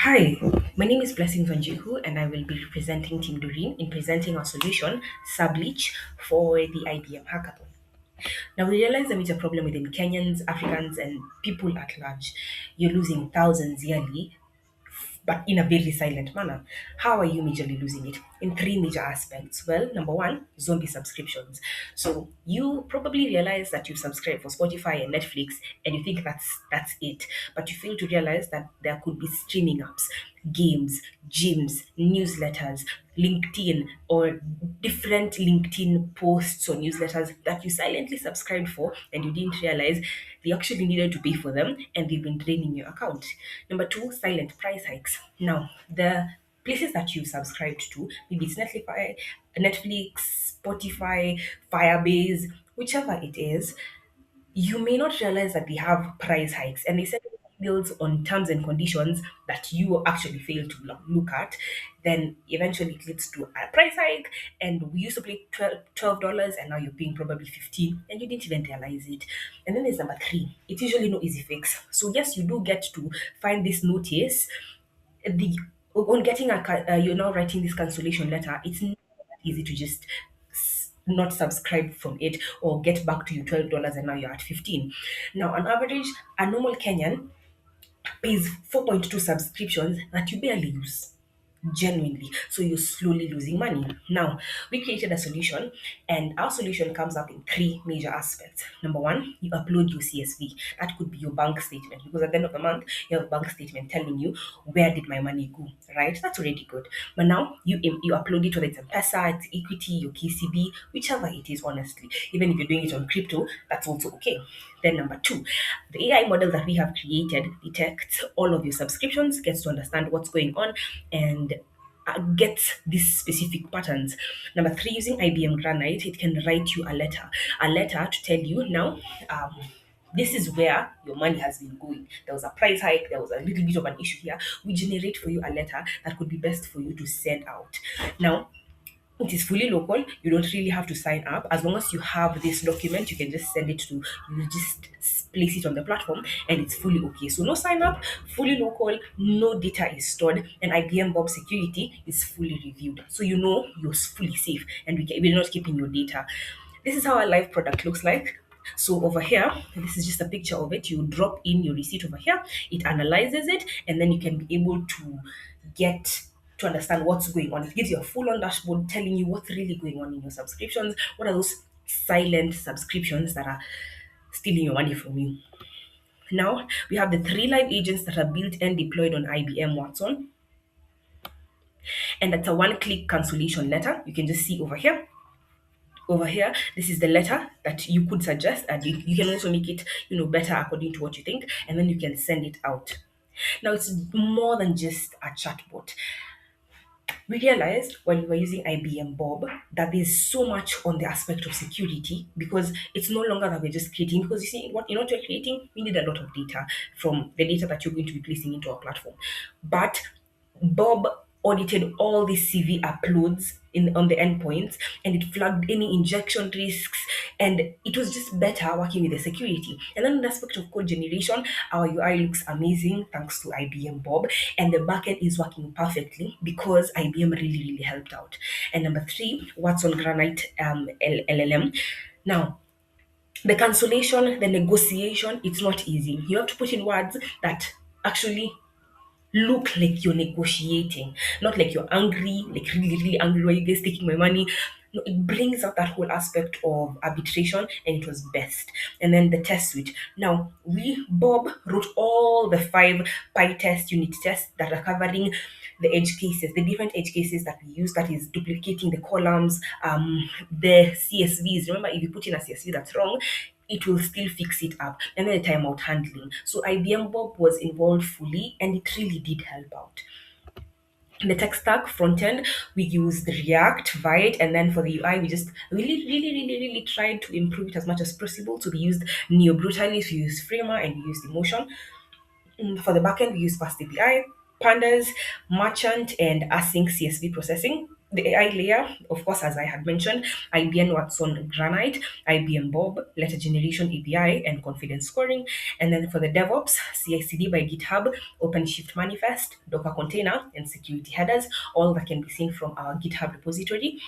Hi, my name is Blessing Vanjihu, and I will be representing Team Doreen in presenting our solution, SubLeech, for the IBM hackathon. Now, we realize that it's a problem within Kenyans, Africans, and people at large. You're losing thousands yearly, but in a very silent manner. How are you majorly losing it? In three major aspects. Well, number one, zombie subscriptions. So you probably realize that you subscribe for Spotify and Netflix, and you think that's it, but you fail to realize that there could be streaming apps, games, gyms, newsletters, LinkedIn, or different LinkedIn posts or newsletters that you silently subscribed for and you didn't realize they actually needed to pay for them and they've been draining your account. Number two, silent price hikes. Now, the places that you subscribed to, maybe it's Netflix, Spotify, Firebase, whichever it is, you may not realize that they have price hikes and they set deals on terms and conditions that you actually fail to look at. Then eventually it leads to a price hike, and we used to pay $12 and now you're paying probably 15 and you didn't even realize it. And then there's number three, it's usually no easy fix. So yes, you do get to find this notice the on getting you're now writing this cancellation letter. It's not that easy to just not subscribe from it or get back to you $12 and now you're at 15. Now, on average, a normal Kenyan pays 4.2 subscriptions that you barely use, genuinely. So you're slowly losing money. Now, we created a solution, and our solution comes up in three major aspects. Number one, you upload your CSV. That could be your bank statement, because at the end of the month, you have a bank statement telling you where did my money go, right? That's already good. But now you upload it, whether it's Pesa, it's Equity, your KCB, whichever it is, honestly. Even if you're doing it on crypto, that's also okay. Then number two, the AI model that we have created detects all of your subscriptions, gets to understand what's going on, and gets these specific patterns. Number three, using IBM Granite, it can write you a letter to tell you now. This is where your money has been going. There was a price hike, there was a little bit of an issue here. We generate for you a letter that could be best for you to send out. Now, it is fully local. You don't really have to sign up. As long as you have this document, you can just send it to, you just place it on the platform and it's fully okay. So no sign up, fully local, no data is stored, and IBM Bob security is fully reviewed. So you know you're fully safe and we're not keeping your data. This is how a live product looks like. So over here, this is just a picture of it. You drop in your receipt over here, it analyzes it, and then you can be able to get to understand what's going on. It gives you a full on dashboard telling you what's really going on in your subscriptions. What are those silent subscriptions that are stealing your money from you? Now we have the three live agents that are built and deployed on IBM Watson, and that's a one-click cancellation letter. You can just see over here. Over here, this is the letter that you could suggest, and you can also make it better according to what you think, and then you can send it out. Now it's more than just a chatbot. We realized when we were using IBM Bob that there's so much on the aspect of security, because it's no longer that we're just creating, because you see what you're creating, we need a lot of data from the data that you're going to be placing into our platform. But Bob audited all the CV uploads in on the endpoints, and it flagged any injection risks, and it was just better working with the security. And then in the aspect of code generation, our UI looks amazing thanks to IBM Bob, and the backend is working perfectly because IBM really, really helped out. And number three, what's on Granite LLM. Now, the cancellation, the negotiation, it's not easy. You have to put in words that actually look like you're negotiating, not like you're angry, like really, really angry. Why you guys taking my money? No, it brings out that whole aspect of arbitration, and it was best. And then the test suite. Now, Bob wrote all the five PyTest unit tests that are covering the edge cases, the different edge cases that we use, that is duplicating the columns, the CSVs. Remember, if you put in a CSV that's wrong, it will still fix it up. And then the timeout handling. So IBM Bob was involved fully, and it really did help out. In the tech stack front end, we used React, Vite, and then for the UI, we just really, really, really, really tried to improve it as much as possible. So we used Neo Brutalis, we used Framer, and we used Emotion. For the backend, we use Fast API, Pandas, Merchant, and Async CSV processing. The AI layer, of course, as I had mentioned, IBM Watson Granite, IBM Bob, letter generation API, and confidence scoring. And then for the DevOps, CI/CD by GitHub, OpenShift manifest, Docker container, and security headers, all that can be seen from our GitHub repository.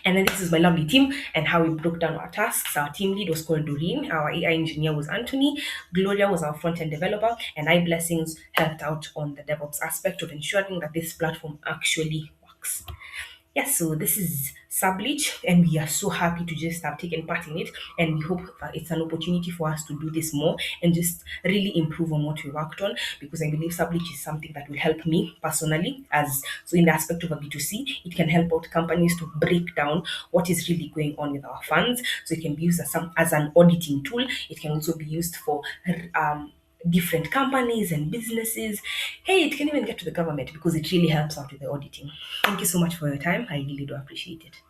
And then this is my lovely team and how we broke down our tasks. Our team lead was called Doreen, our AI engineer was Anthony, Gloria was our front end developer, and I Blessings helped out on the DevOps aspect of ensuring that this platform actually works. Yes, so this is SubLeech, and we are so happy to just have taken part in it. And we hope that it's an opportunity for us to do this more and just really improve on what we worked on, because I believe SubLeech is something that will help me personally. As so, in the aspect of a B2C, it can help out companies to break down what is really going on with our funds. So, it can be used as an auditing tool, it can also be used for different companies and businesses. Hey, it can even get to the government because it really helps out with the auditing. Thank you so much for your time. I really do appreciate it.